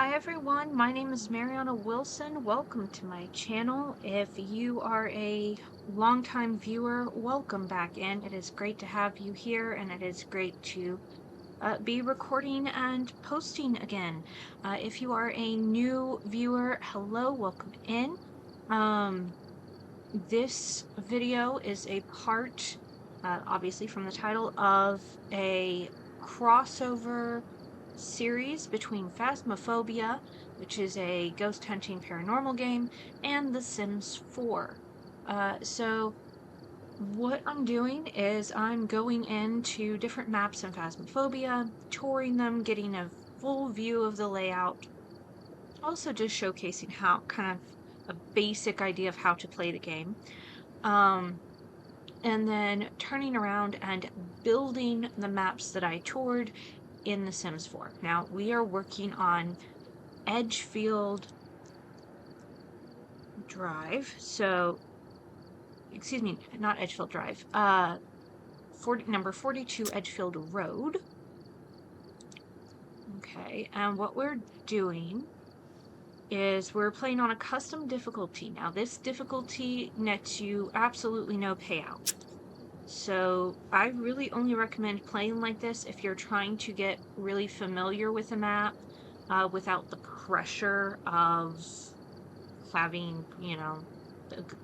Hi everyone, my name is Mariana Wilson. Welcome to my channel. If you are a longtime viewer, welcome back in. It is great to have you here, and it is great to be recording and posting again. If you are a new viewer, hello, welcome in. This video is a part, obviously from the title, of a crossover series between Phasmophobia, which is a ghost hunting paranormal game, and The Sims 4. So what I'm doing is I'm going into different maps in Phasmophobia, touring them, getting a full view of the layout, also just showcasing how kind of a basic idea of how to play the game. And then turning around and building the maps that I toured in The Sims 4. Now, we are working on Edgefield Drive. So, excuse me, not Edgefield Drive. Number 42 Edgefield Road. Okay, and what we're doing is we're playing on a custom difficulty. Now, this difficulty nets you absolutely no payout. So I really only recommend playing like this if you're trying to get really familiar with the map without the pressure of having,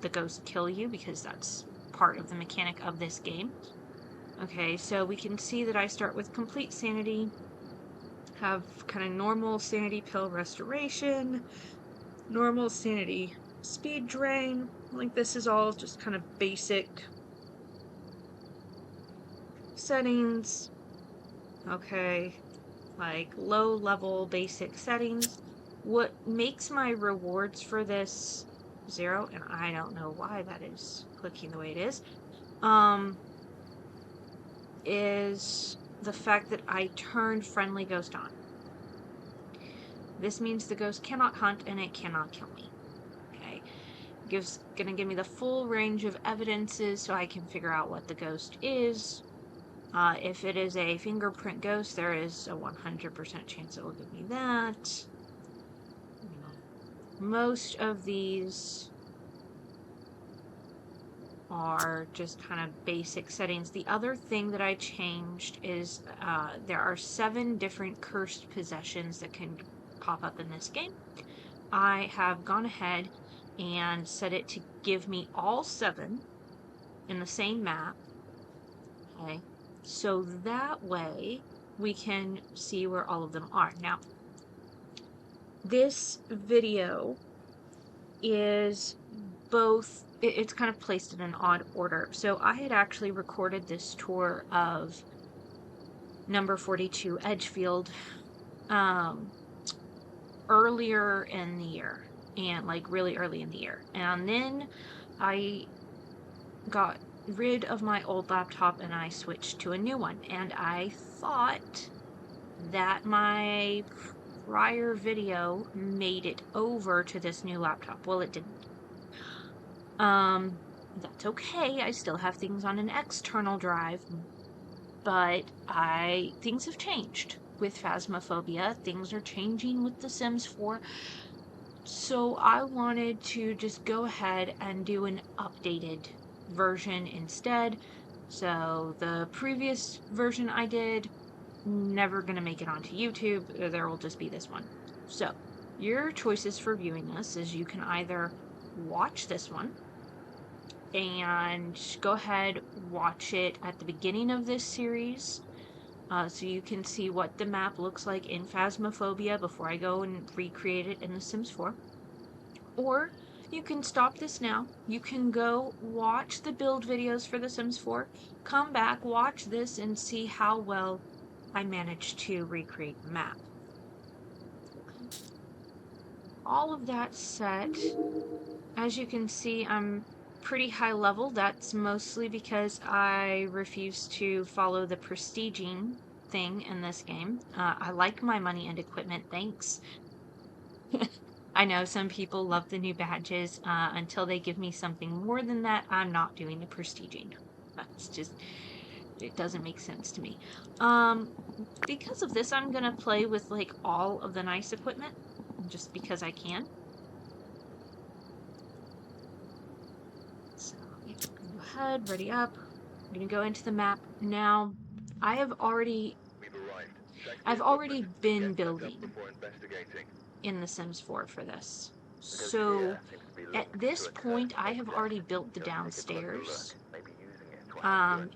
the ghost kill you, because that's part of the mechanic of this game. Okay, so we can see that I start with complete sanity, have kind of normal sanity pill restoration, normal sanity speed drain. Like, this is all just kind of basic settings. Okay, like low level basic settings. What makes my rewards for this 0, and I don't know why that is clicking the way it is the fact that I turned friendly ghost on. This means the ghost cannot hunt and it cannot kill me. Okay, gonna give me the full range of evidences so I can figure out what the ghost is. If it is a fingerprint ghost, there is a 100% chance it will give me that. Most of these are just kind of basic settings. The other thing that I changed is there are 7 different cursed possessions that can pop up in this game. I have gone ahead and set it to give me all 7 in the same map. Okay, so that way we can see where all of them are. Now, this video is both, it's kind of placed in an odd order. So I had actually recorded this tour of number 42 Edgefield earlier in the year, and like really early in the year. And then I got rid of my old laptop and I switched to a new one. And I thought that my prior video made it over to this new laptop. Well, it didn't. That's okay. I still have things on an external drive, but things have changed with Phasmophobia. Things are changing with The Sims 4. So I wanted to just go ahead and do an updated version instead. So the previous version I did, never gonna make it onto YouTube. There will just be this one. So your choices for viewing this is you can either watch this one and go ahead, watch it at the beginning of this series, so you can see what the map looks like in Phasmophobia before I go and recreate it in The Sims 4. Or you can stop this now. You can go watch the build videos for The Sims 4, come back, watch this, and see how well I managed to recreate the map. All of that said, as you can see, I'm pretty high level. That's mostly because I refuse to follow the prestiging thing in this game. I like my money and equipment, thanks. I know some people love the new badges. Until they give me something more than that, I'm not doing the prestiging. That's just, it doesn't make sense to me. Because of this, I'm gonna play with like all of the nice equipment. just because I can. So yeah, go ahead, ready up. I'm gonna go into the map now. I've already been building in The Sims 4 for this. So at this point, I have already built the downstairs.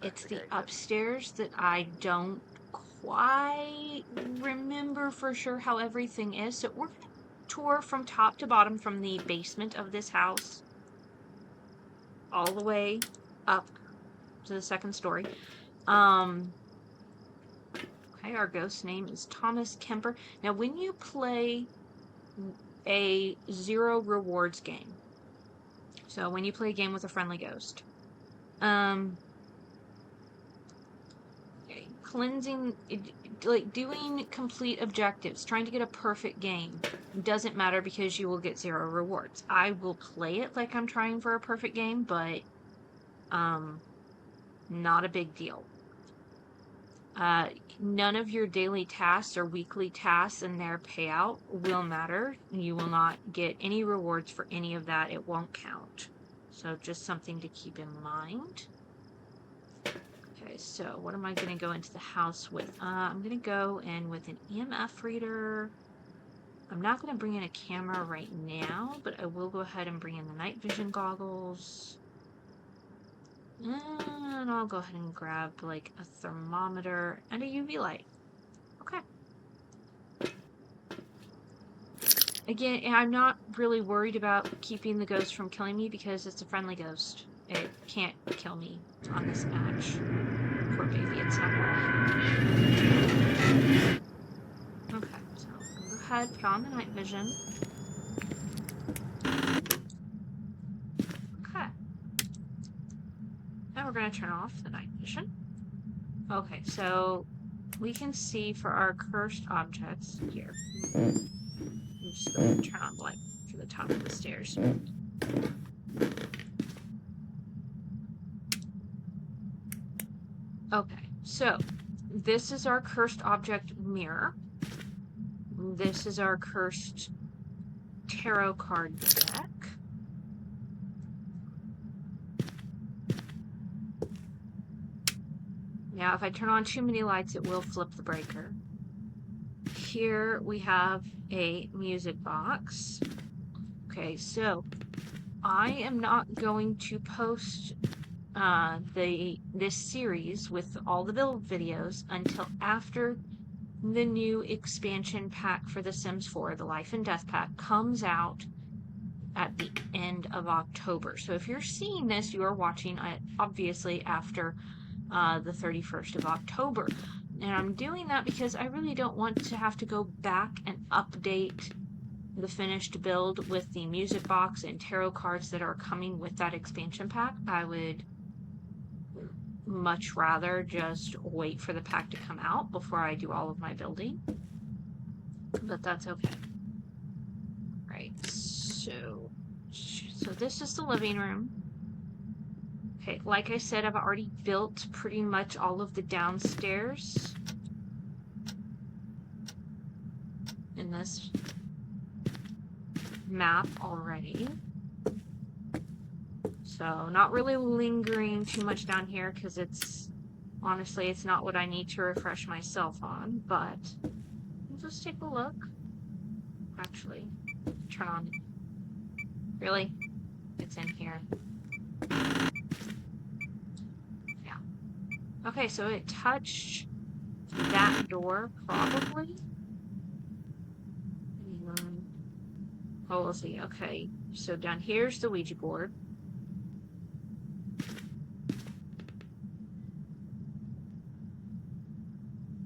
It's the upstairs that I don't quite remember for sure how everything is. So we're gonna tour from top to bottom from the basement of this house all the way up to the second story. Okay, our ghost name is Thomas Kemper. Now, when you play a 0 rewards game, so when you play a game with a friendly ghost, cleansing, like doing complete objectives, trying to get a perfect game, doesn't matter because you will get 0 rewards. I will play it like I'm trying for a perfect game, but not a big deal. None of your daily tasks or weekly tasks and their payout will matter. You will not get any rewards for any of that. It won't count. So just something to keep in mind. Okay, so what am I going to go into the house with? I'm going to go in with an EMF reader. I'm not going to bring in a camera right now, but I will go ahead and bring in the night vision goggles. And I'll go ahead and grab like a thermometer and a UV light. Okay. Again, I'm not really worried about keeping the ghost from killing me because it's a friendly ghost. It can't kill me on this match. Poor baby, it's not alive. Okay, so I'm gonna go ahead, put on the night vision. Okay. Now we're gonna turn off the night vision. Okay, so we can see for our cursed objects here. I'm just going to turn on the light for the top of the stairs. Okay, so this is our cursed object mirror. This is our cursed tarot card deck. Now, if I turn on too many lights, it will flip the breaker. Here we have a music box. Okay, so I am not going to post this series with all the build videos until after the new expansion pack for The Sims 4, the Life and Death pack, comes out at the end of October. So if you're seeing this, you are watching it obviously after the 31st of October. And I'm doing that because I really don't want to have to go back and update the finished build with the music box and tarot cards that are coming with that expansion pack. I would much rather just wait for the pack to come out before I do all of my building. But that's okay. Right, so this is the living room. Okay, like I said, I've already built pretty much all of the downstairs in this map already. So not really lingering too much down here because honestly, it's not what I need to refresh myself on, but let's just take a look. Actually, turn on. Really? It's in here. Yeah. Okay, so it touched that door, probably. Oh, we'll see. Okay, so down here's the Ouija board.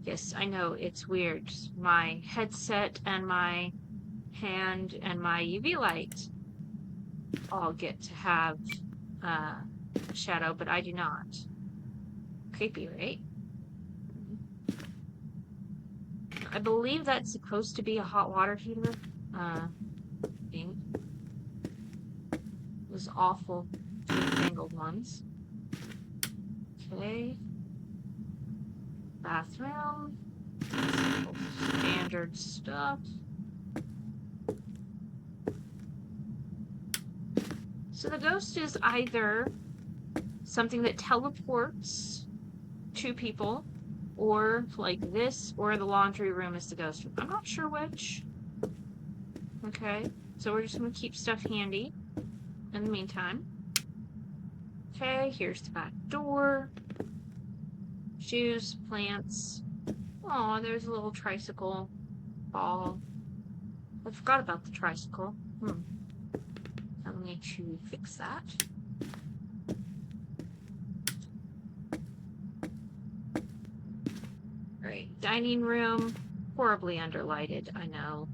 Yes, I know, it's weird. My headset and my hand and my UV light all get to have shadow, but I do not. Creepy, right? I believe that's supposed to be a hot water heater. Thing. Those awful tangled ones. Okay. Bathroom. Standard stuff. So the ghost is either something that teleports to people, or like this, or the laundry room is the ghost room. I'm not sure which. Okay, so we're just gonna keep stuff handy in the meantime. Okay, here's the back door. Shoes, plants. Oh, there's a little tricycle ball. I forgot about the tricycle. I need to fix that. Right, dining room. Horribly underlighted, I know.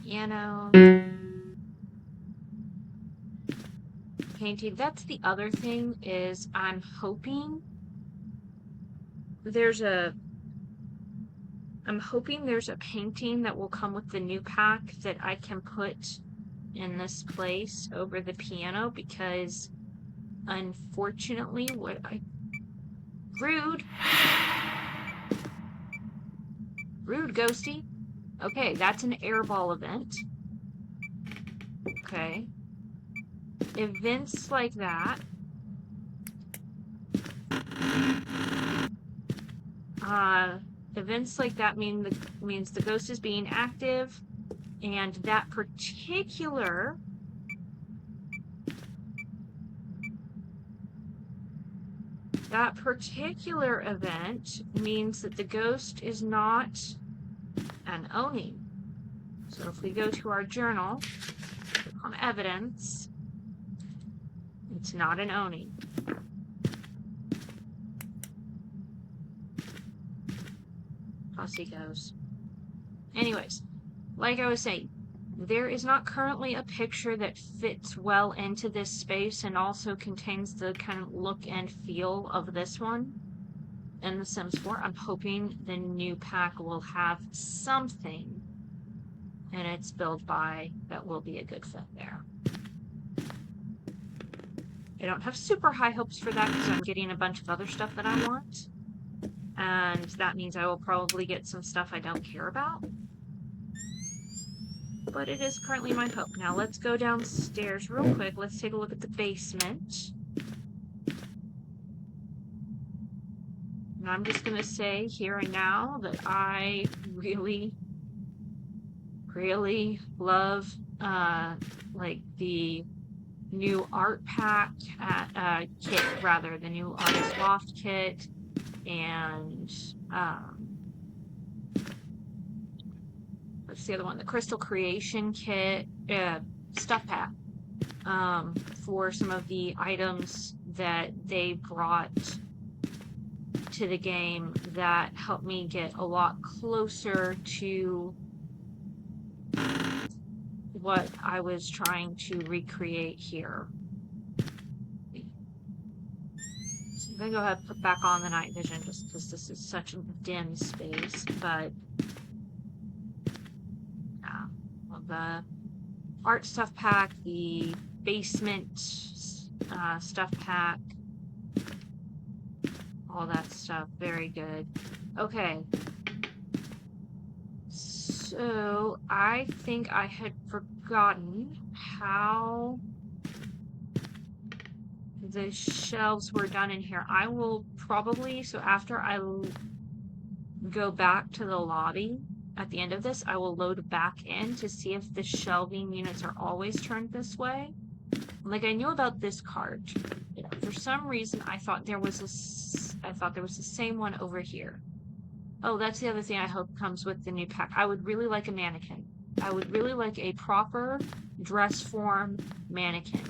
Piano. Painting. That's the other thing, is I'm hoping there's a painting that will come with the new pack that I can put in this place over the piano, because unfortunately rude ghosty. Okay, that's an airball event. Okay, events like that means the ghost is being active, and that particular event means that the ghost is not an Oni. So if we go to our journal, click on evidence, it's not an Oni. Posse goes. Anyways, like I was saying, there is not currently a picture that fits well into this space and also contains the kind of look and feel of this one in The Sims 4. I'm hoping the new pack will have something in its build by that will be a good fit there. I don't have super high hopes for that because I'm getting a bunch of other stuff that I want. And that means I will probably get some stuff I don't care about. But it is currently my hope. Now let's go downstairs real quick. Let's take a look at the basement. And I'm just going to say here and now that I really, really love like the new art pack kit, rather, the new artist loft kit, and what's the other one? The crystal creation kit, stuff pack, for some of the items that they brought to the game that helped me get a lot closer to what I was trying to recreate here. So I'm gonna go ahead and put back on the night vision just because this is such a dim space, but yeah, well, the art stuff pack, the basement stuff pack, all that stuff, very good. Okay. So, I think I had forgotten how the shelves were done in here. I will probably, so after I go back to the lobby at the end of this, I will load back in to see if the shelving units are always turned this way. Like, I knew about this cart. For some reason, I thought there was the same one over here. Oh, that's the other thing I hope comes with the new pack. I would really like a mannequin. I would really like a proper dress form mannequin.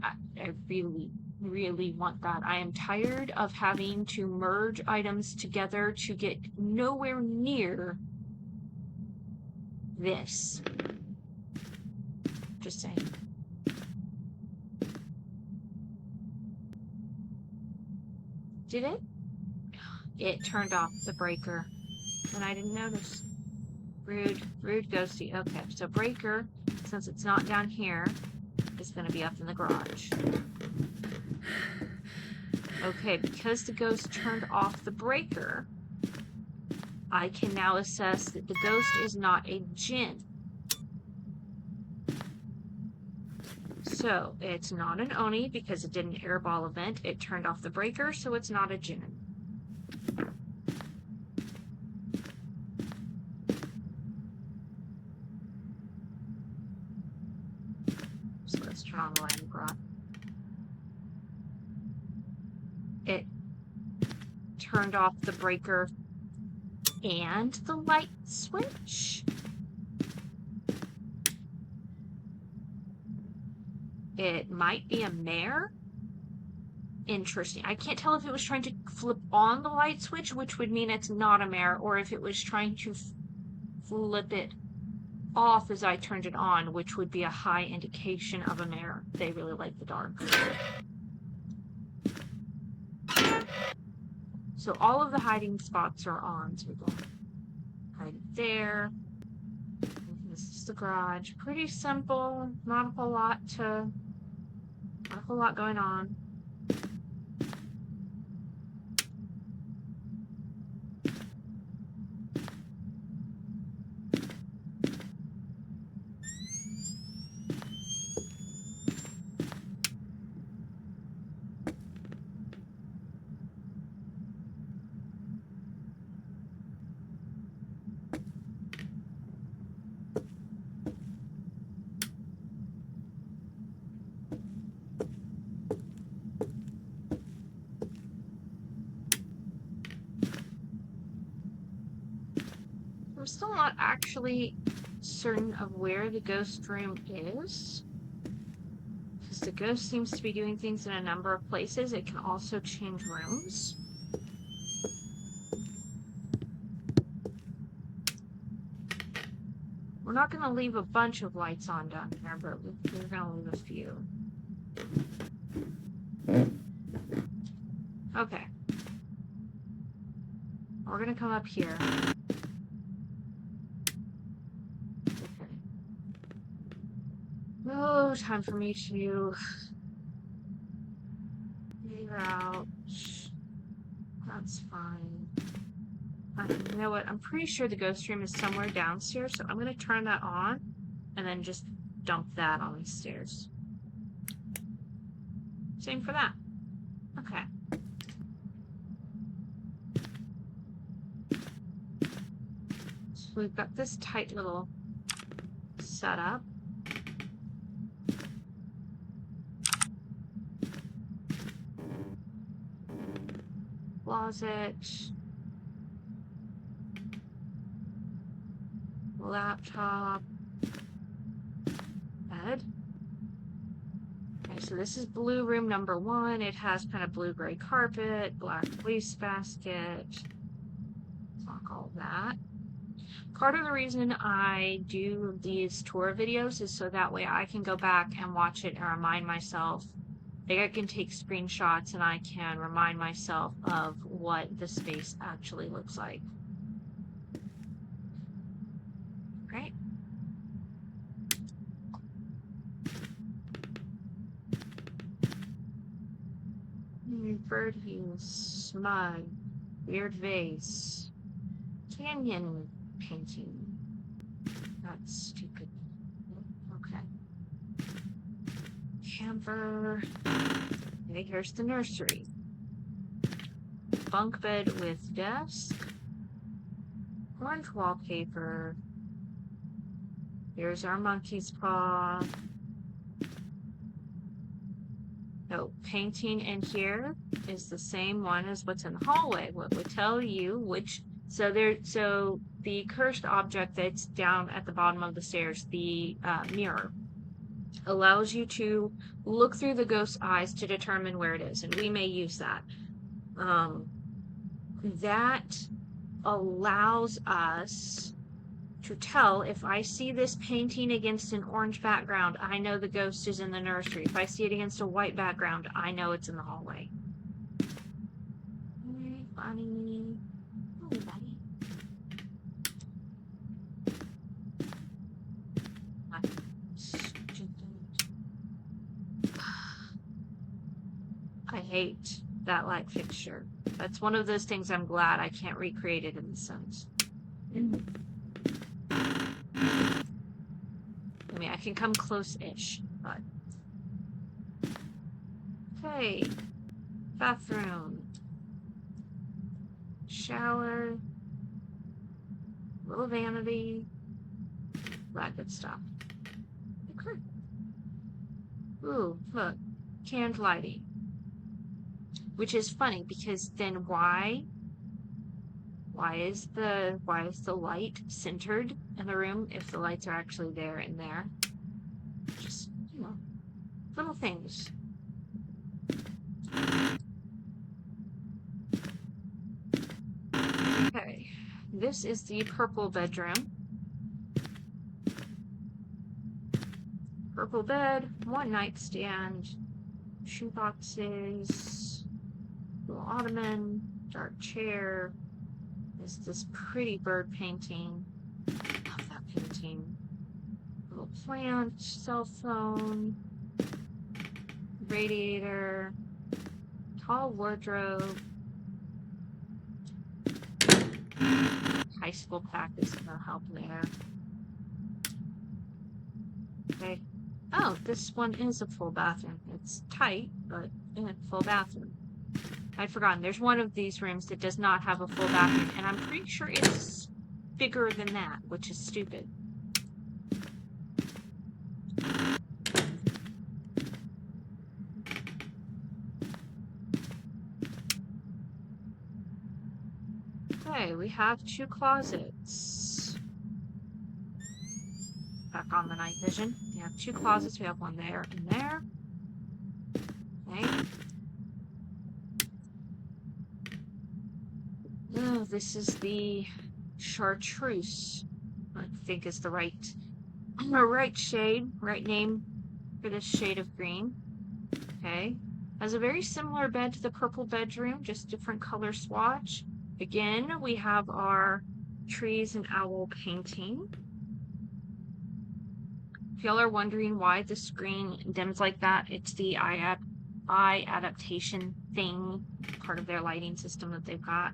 I really, really want that. I am tired of having to merge items together to get nowhere near this. Just saying. Did it? It turned off the breaker, and I didn't notice. Rude ghosty. Okay, so breaker, since it's not down here, is going to be up in the garage. Okay, because the ghost turned off the breaker, I can now assess that the ghost is not a djinn. So it's not an Oni because it did an airball event. It turned off the breaker, so it's not a djinn. So let's turn on the lighting grot. It turned off the breaker and the light switch. It might be a mare. Interesting. I can't tell if it was trying to flip on the light switch, which would mean it's not a mare, or if it was trying to flip it off as I turned it on, which would be a high indication of a mare. They really like the dark. So all of the hiding spots are on. So we're going right there. This is the garage. Pretty simple. Not a whole lot going on. I'm still not actually certain of where the ghost room is, because the ghost seems to be doing things in a number of places. It can also change rooms. We're not going to leave a bunch of lights on down here, but we're going to leave a few. Okay. We're going to come up here. Okay. Oh, time for me to figure out. That's fine. You know what? I'm pretty sure the ghost room is somewhere downstairs, so I'm going to turn that on and then just dump that on the stairs. Same for that. Okay. So we've got this tight little setup. Closet. Laptop. Bed. Okay, so this is blue room number 1. It has kind of blue-gray carpet, black wastebasket. Lock all that. Part of the reason I do these tour videos is so that way I can go back and watch it and remind myself. Like I can take screenshots and I can remind myself of what the space actually looks like. Right? Bird view, smug, weird vase, canyon painting. That's stupid. Okay. Camper. Okay, here's the nursery. Bunk bed with desk. Orange wallpaper. Here's our monkey's paw. No, painting in here is the same one as what's in the hallway. What would tell you which, so the cursed object that's down at the bottom of the stairs, the mirror, allows you to look through the ghost's eyes to determine where it is, and we may use that. That allows us to tell if I see this painting against an orange background, I know the ghost is in the nursery. If I see it against a white background, I know it's in the hallway. Hey, bunny. Hey, bunny. I hate that light fixture. That's one of those things I'm glad I can't recreate it in The Sims. I mean, I can come close-ish, but... Okay. Bathroom. Shower. Little vanity. That good stuff. Okay. Ooh, look. Canned lighting. Which is funny, because then why is the light centered in the room if the lights are actually there and there? Just, you know, little things. Okay, this is the purple bedroom. Purple bed, one nightstand, shoe boxes, little ottoman, dark chair. There's this pretty bird painting. Love that painting. Little plant, cell phone, radiator, tall wardrobe. High school practice is gonna help there. Okay. Oh, this one is a full bathroom. It's tight, but a full bathroom. I'd forgotten. There's one of these rooms that does not have a full bathroom, and I'm pretty sure it's bigger than that, which is stupid. Okay, we have 2 closets. Back on the night vision. We have 2 closets. We have one there and there. Okay. Oh, this is the chartreuse. I think is the right shade, right name for this shade of green. Okay. Has a very similar bed to the purple bedroom, just different color swatch. Again, we have our trees and owl painting. If y'all are wondering why the screen dims like that, it's the eye adaptation thing, part of their lighting system that they've got.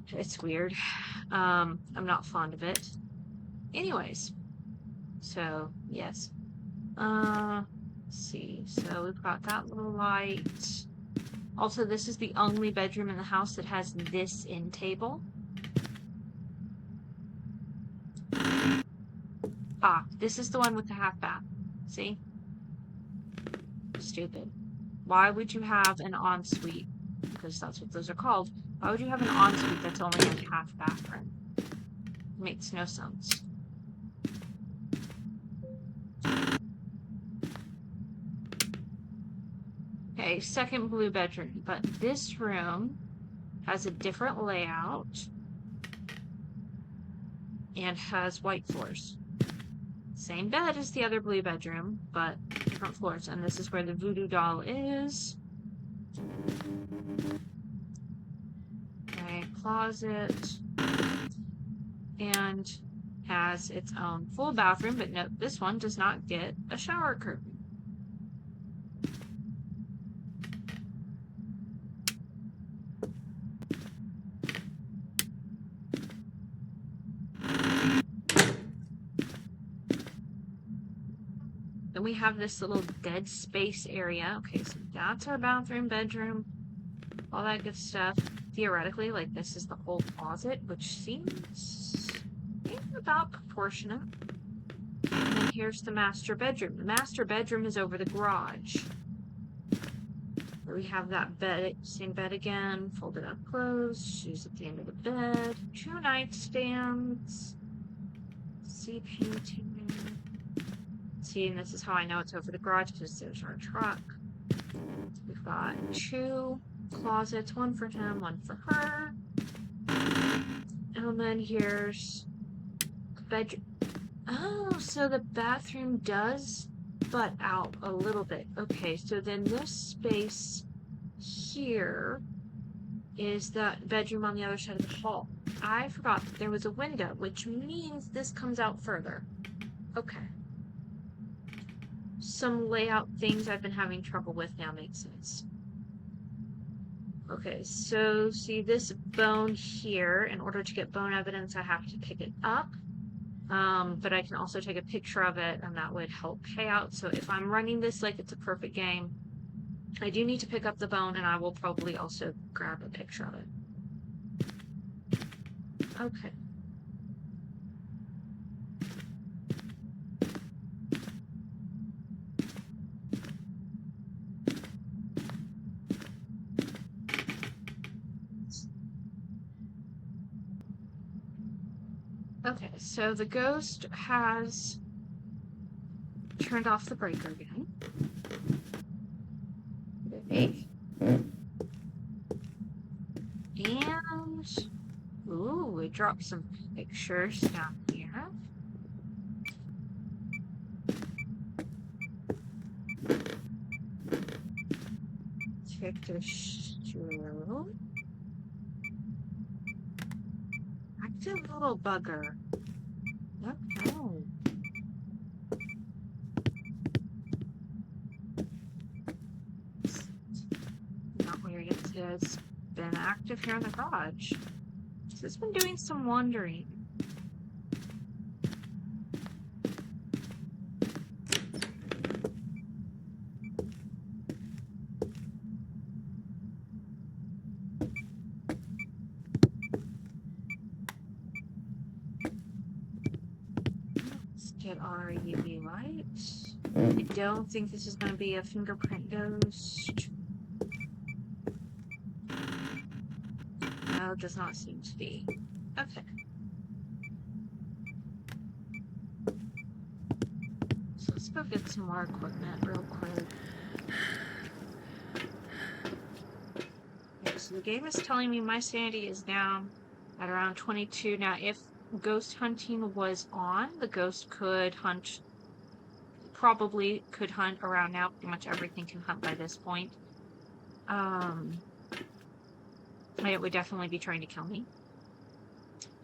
It's weird. I'm not fond of it. Anyways, so yes. Let's see. So we've got that little light. Also, this is the only bedroom in the house that has this end table. Ah, this is the one with the half bath. See? Stupid. Why would you have an ensuite? Because that's what those are called. Why would you have an ensuite that's only a half bathroom? It makes no sense. Okay, second blue bedroom. But this room has a different layout and has white floors. Same bed as the other blue bedroom, but different floors. And this is where the voodoo doll is. Okay, closet. And has its own full bathroom, but note this one does not get a shower curtain. Then we have this little dead space area. Okay, so that's our bathroom, bedroom, all that good stuff. Theoretically, like, this is the whole closet, which seems about proportionate. And then here's the master bedroom. The master bedroom is over the garage. Where we have that bed, same bed again, folded up clothes, shoes at the end of the bed, 2 nightstands, see painting. See, and this is how I know it's over the garage, because there's our truck. We've got 2 closets, one for him, one for her. And then here's the bedroom. Oh, so the bathroom does butt out a little bit. Okay, so then this space here is the bedroom on the other side of the hall. I forgot that there was a window, which means this comes out further. Okay. some layout things I've been having trouble with now make sense. Okay, so see this bone here, in order to get bone evidence, I have to pick it up. But I can also take a picture of it, and that would help payout. So if I'm running this like it's a perfect game, I do need to pick up the bone, and I will probably also grab a picture of it. Okay. Okay, so the ghost has turned off the breaker again. Okay. And, ooh, we dropped some pictures down here. Take the stroke. Active little bugger. Okay. Not weird. It's been active here in the garage. So it's been doing some wandering. Let's get our UV light. I don't think this is going to be a fingerprint ghost. No, it does not seem to be. Okay. So let's go get some more equipment real quick. Okay, so the game is telling me my sanity is down at around 22. Now, if ghost hunting was on, the ghost could hunt, probably could hunt around now. Pretty much everything can hunt by this point. It would definitely be trying to kill me.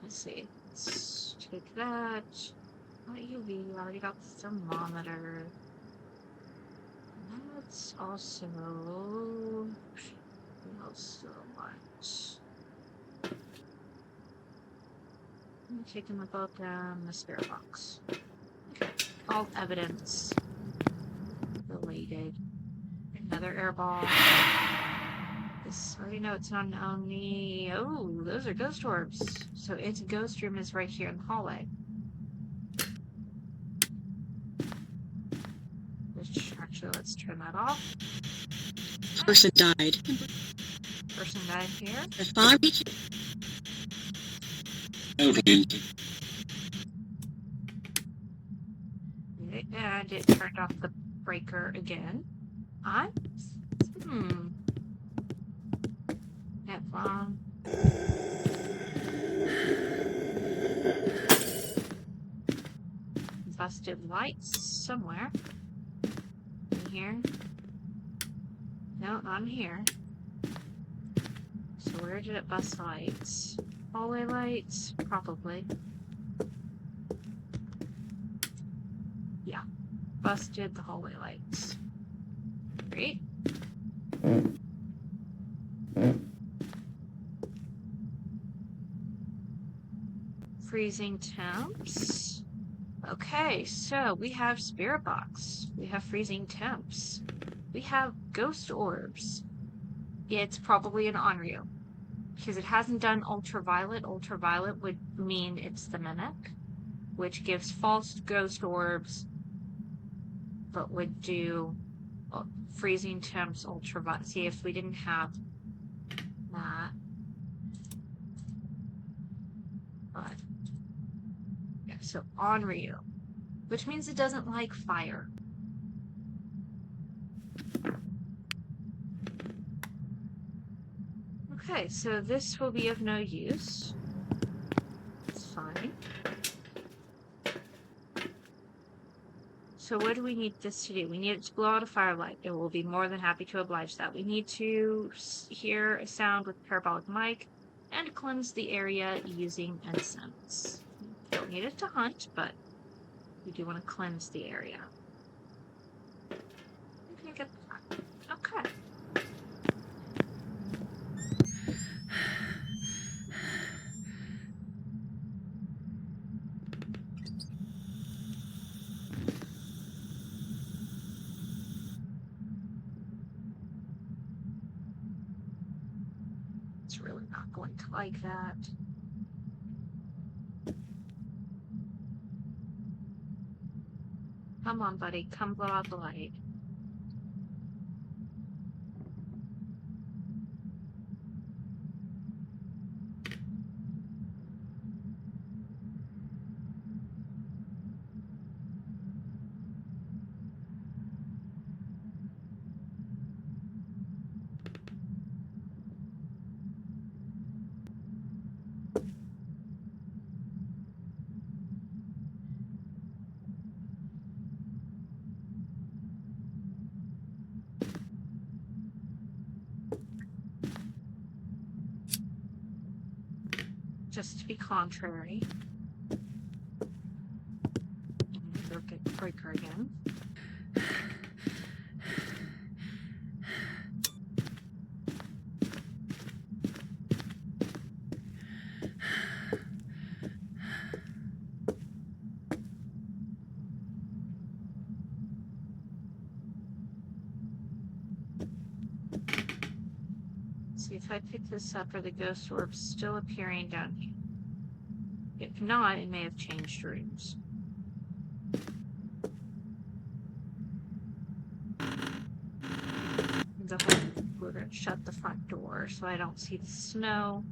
Let's see. Let's take that. UV, I already got the thermometer. Let's also... What else do I want? I'm taking the boat down the spirit box. Okay. All evidence related. Another airball. This, I already know it's not an Oni. Oh, those are ghost orbs. So its ghost room is right here in the hallway. Which, actually, let's turn that off. Person died. Person died here. The farm. And it turned off the breaker again. That's wrong. Busted lights somewhere. In here. No, not in here. So where did it bust lights? Hallway lights? Probably. Yeah. Busted the hallway lights. Great. Freezing temps. Okay, so we have spirit box. We have freezing temps. We have ghost orbs. It's probably an Onryu, because it hasn't done ultraviolet. Ultraviolet would mean it's the mimic, which gives false ghost orbs, but would do freezing temps, ultraviolet. See, if we didn't have that. But yeah, so Onryu, which means it doesn't like fire. Okay, so this will be of no use. It's fine. So what do we need this to do? We need it to blow out a firelight. It will be more than happy to oblige that. We need to hear a sound with parabolic mic and cleanse the area using incense. Don't need it to hunt, but we do want to cleanse the area. You get that. Okay. It's really not going to like that. Come on, buddy. Come blow out the light. Just to be contrary. Breaker again. See if I pick this up, are the ghost orbs still appearing down here? If not, it may have changed rooms. We're going to shut the front door so I don't see the snow.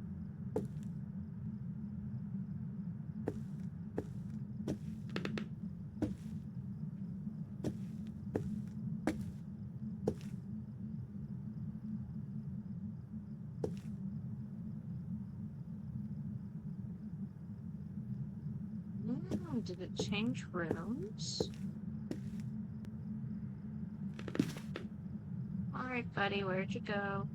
Did it change rooms? Alright, buddy, where'd you go?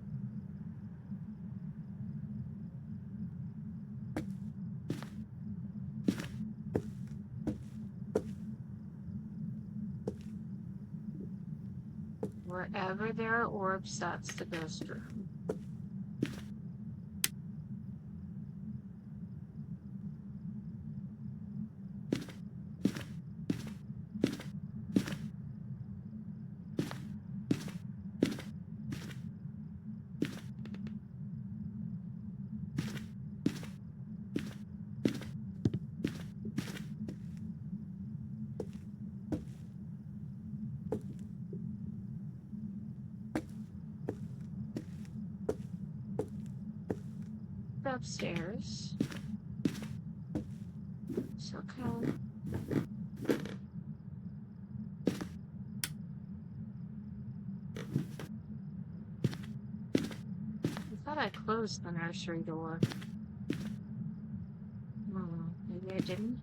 Wherever there are orbs, that's the ghost room. Upstairs. It's okay. I thought I closed the nursery door. Maybe I didn't.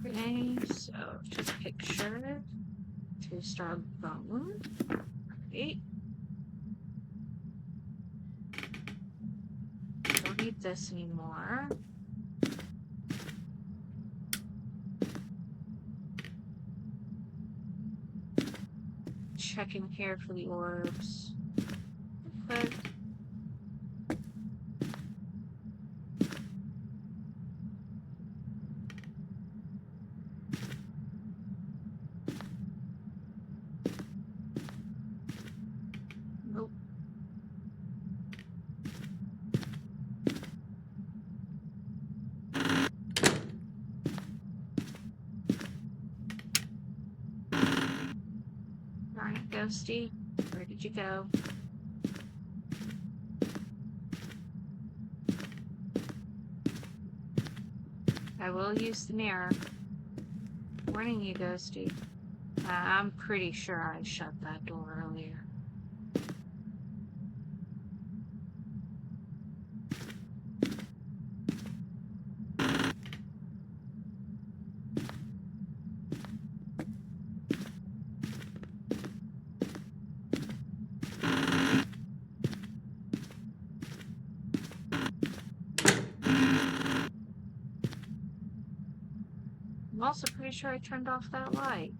Okay, so just picture 2-star bone. Right. Don't need this anymore. Checking here for the orbs. Perfect. Nope. Ghosty? Where did you go? I will use the mirror. Warning you, Ghosty. I'm pretty sure I shut that door earlier. I'm also pretty sure I turned off that light.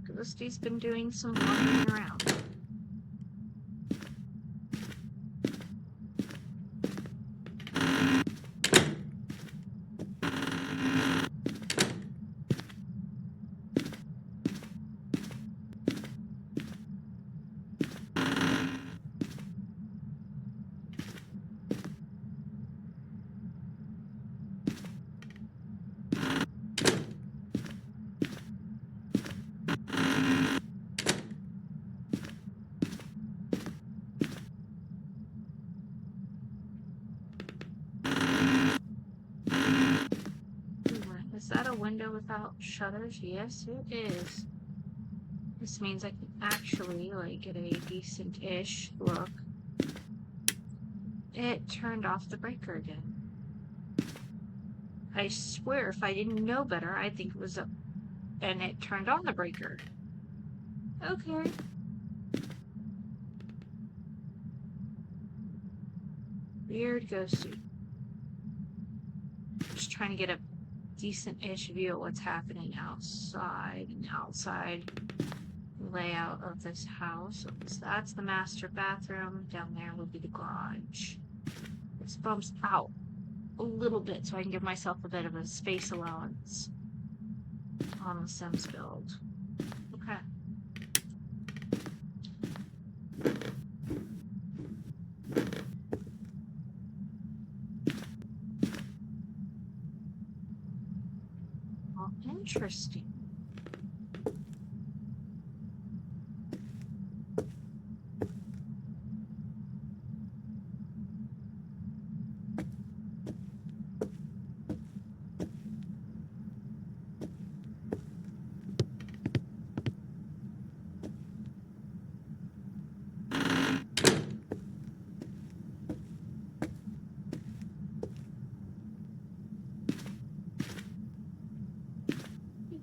Ghosty's been doing some wandering around. Is that a window without shutters? Yes, it is. This means I can actually, like, get a decent-ish look. It turned off the breaker again. I swear, if I didn't know better, I'd think it was a... And it turned on the breaker. Okay. Weird ghosty. Just trying to get a decent-ish view of what's happening outside and outside layout of this house. So that's the master bathroom. Down there will be the garage. This bumps out a little bit so I can give myself a bit of a space allowance on the Sims build. Okay. Well, interesting.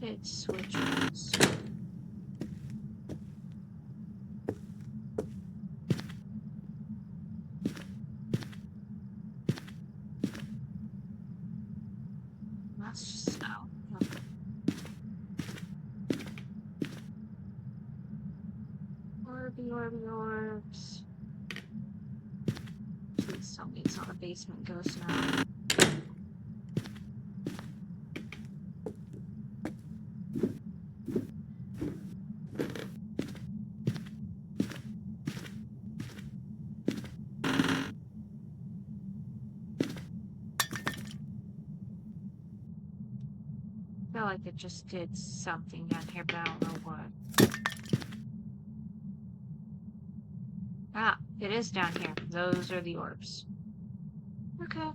It switches. That's just out. Orby orbs. Please tell me it's not a basement ghost now. I feel like it just did something down here, but I don't know what. Ah, it is down here. Those are the orbs. Okay.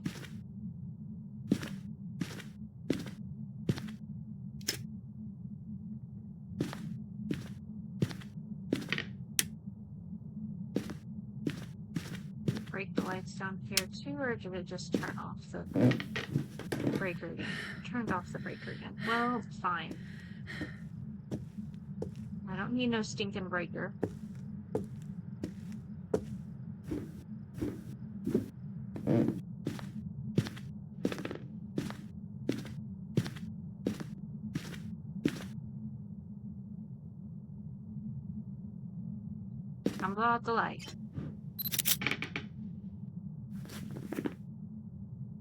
Break the lights down here too, or did it just turn off the breaker again? Turned off the breaker again. Well, fine. I don't need no stinking breaker. I'm blow out the light.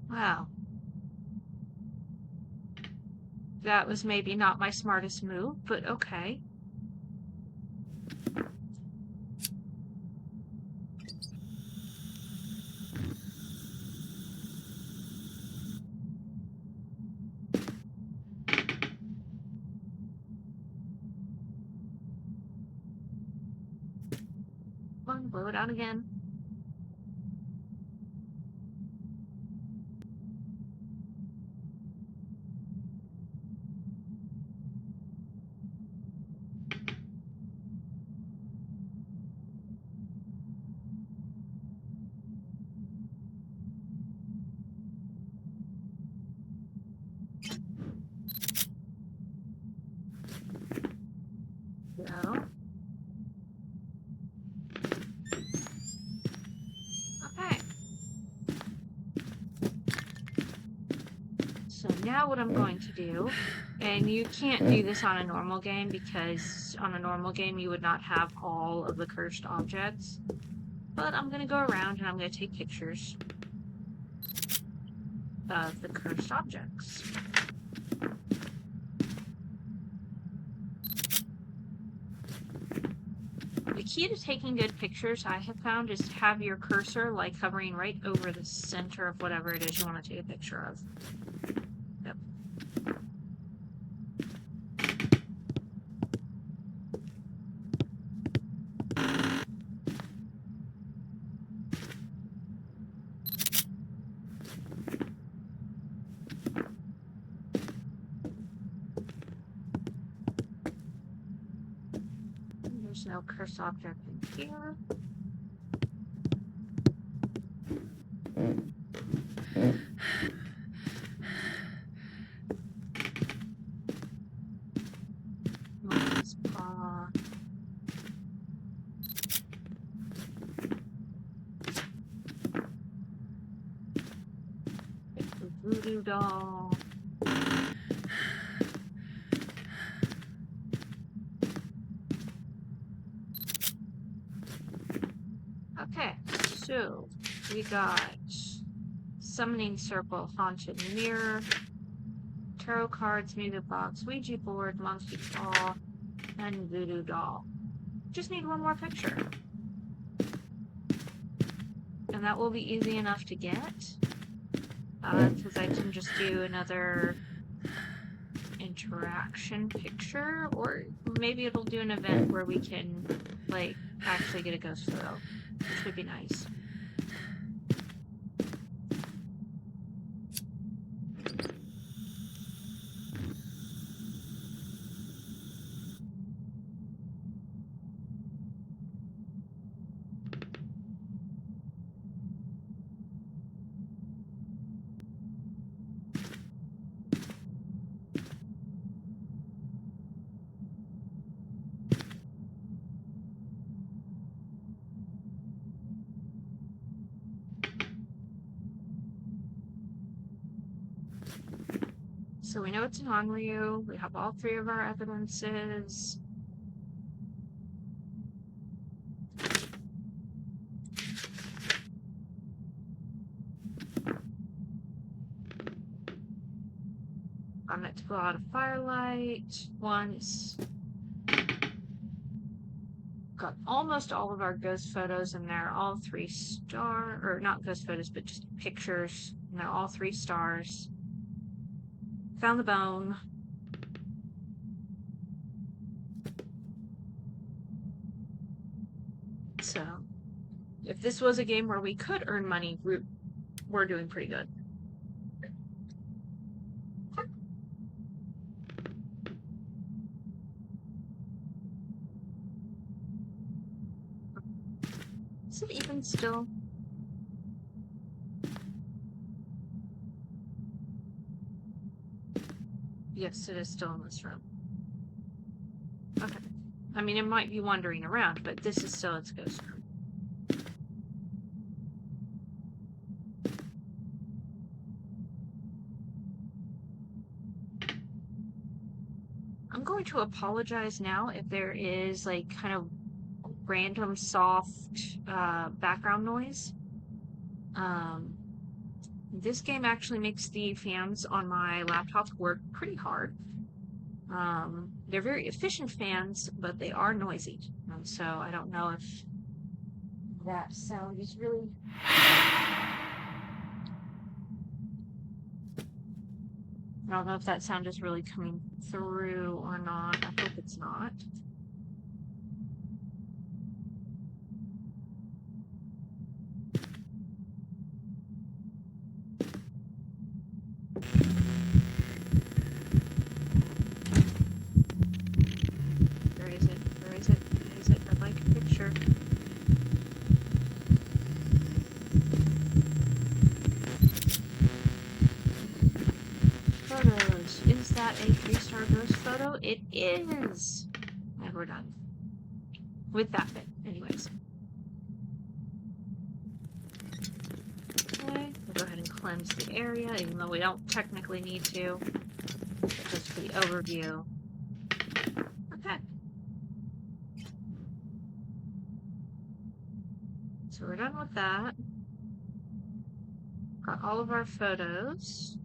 Wow. That was maybe not my smartest move, but okay. Come on, blow it out again. No. Okay. So now what I'm going to do, and you can't do this on a normal game because on a normal game you would not have all of the cursed objects, but I'm going to go around and I'm going to take pictures of the cursed objects. The key to taking good pictures, I have found, is to have your cursor like hovering right over the center of whatever it is you want to take a picture of. Yep. There's no cursed object in here. Monkey's paw. The voodoo doll. Okay, so we got summoning circle, haunted mirror, tarot cards, music box, Ouija board, monkey paw, and voodoo doll. Just need one more picture. And that will be easy enough to get. Because I can just do another interaction picture, or maybe it'll do an event where we can, like, actually get a ghost photo, which would be nice. So we know it's an Onryu. We have all three of our evidences. I'm it to go out of firelight once. Got almost all of our ghost photos in there. All 3 star, or not ghost photos, but just pictures. And they're all 3 stars. Found the bone. So, if this was a game where we could earn money, we're doing pretty good. Is it even still? Yes, it is still in this room. Okay. I mean, it might be wandering around, but this is still its ghost room. I'm going to apologize now if there is, like, kind of random soft background noise. This game actually makes the fans on my laptop work pretty hard. They're very efficient fans, but they are noisy. And so I don't know if that sound is really... I don't know if that sound is really coming through or not. I hope it's not. that a 3-star ghost photo? It is! And we're done. With that bit, anyways. Okay, we'll go ahead and cleanse the area, even though we don't technically need to. Just for the overview. Okay. So we're done with that. Got all of our photos.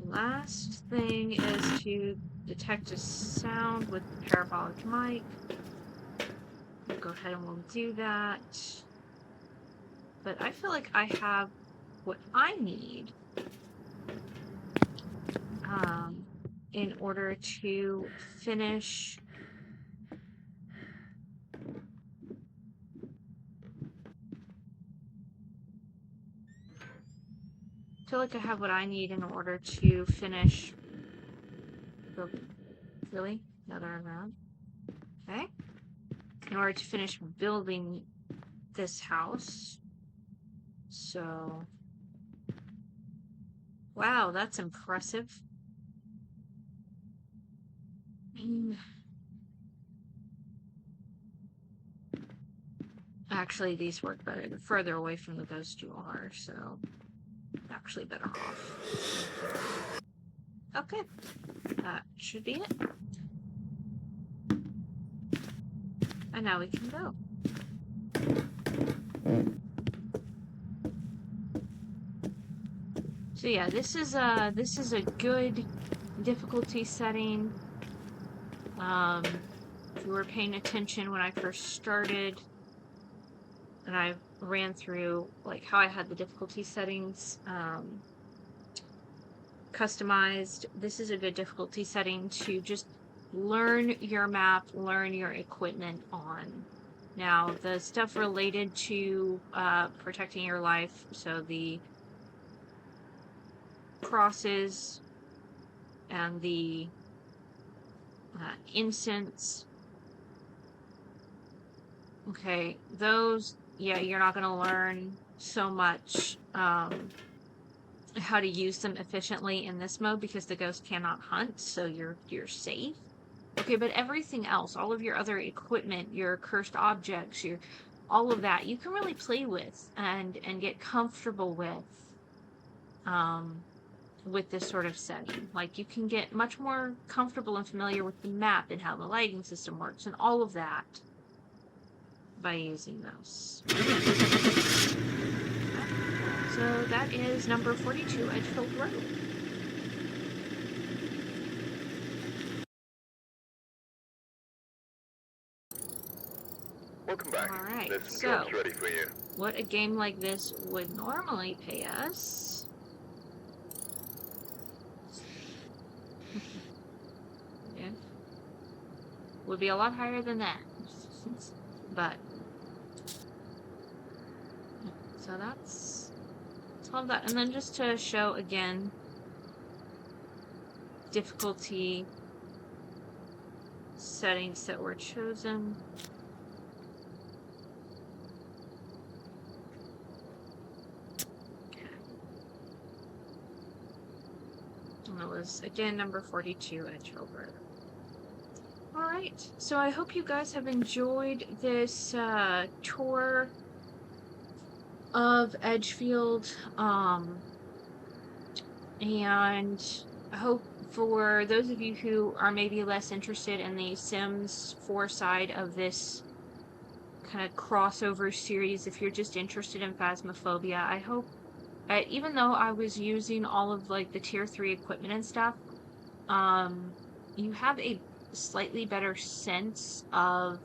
Last thing is to detect a sound with the parabolic mic. We'll go ahead and we'll do that. But I feel like I have what I need in order to finish I feel like I have what I need in order to finish really? Another round. Okay. In order to finish building this house. So wow, that's impressive. Actually, these work better the further away from the ghost you are, so actually better off. Okay, that should be it. And now we can go. So yeah, this is a good difficulty setting. If you were paying attention when I first started, and I ran through like how I had the difficulty settings customized, this is a good difficulty setting to just learn your map, learn your equipment on. Now, the stuff related to protecting your life, so the crosses and the incense, okay, those, yeah, you're not going to learn so much how to use them efficiently in this mode because the ghost cannot hunt, so you're safe. Okay, but everything else, all of your other equipment, your cursed objects, your all of that, you can really play with and get comfortable with this sort of setting. Like, you can get much more comfortable and familiar with the map and how the lighting system works and all of that by using those. So that is number 42, Edgefield Road. Welcome back. Alright, There's some so jobs ready for you. what a game like this would normally pay us yeah, would be a lot higher than that. But so that's all of that. And then just to show again difficulty settings that were chosen. And it was again number 42 Edgefield Road. Alright, so I hope you guys have enjoyed this tour of Edgefield, and I hope for those of you who are maybe less interested in the Sims 4 side of this kind of crossover series, if you're just interested in Phasmophobia, I hope, even though I was using all of like the tier 3 equipment and stuff, you have a slightly better sense of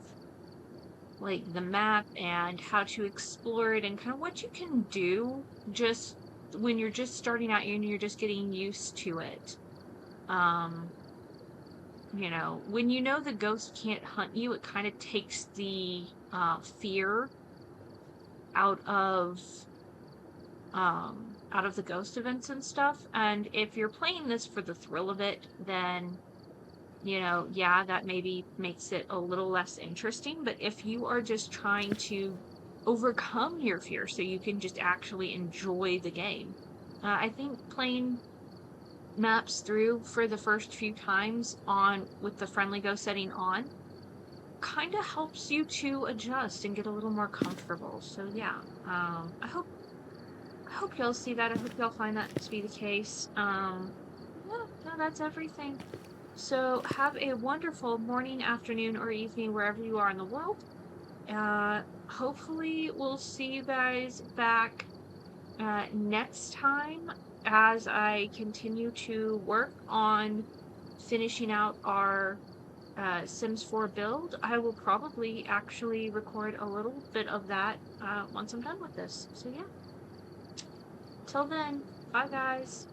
like the map and how to explore it and kind of what you can do just when you're just starting out and you're just getting used to it. You know, when you know the ghost can't hunt you, it kind of takes the fear out of the ghost events and stuff. And if you're playing this for the thrill of it, then yeah, that maybe makes it a little less interesting. But if you are just trying to overcome your fear so you can just actually enjoy the game, I think playing maps through for the first few times on with the friendly ghost setting on kind of helps you to adjust and get a little more comfortable. So yeah, I hope y'all see that. I hope y'all find that to be the case. Yeah, no, that's everything. So have a wonderful morning, afternoon, or evening wherever you are in the world. Hopefully we'll see you guys back next time as I continue to work on finishing out our Sims 4 build. I will probably actually record a little bit of that once I'm done with this. So yeah, till then, bye guys.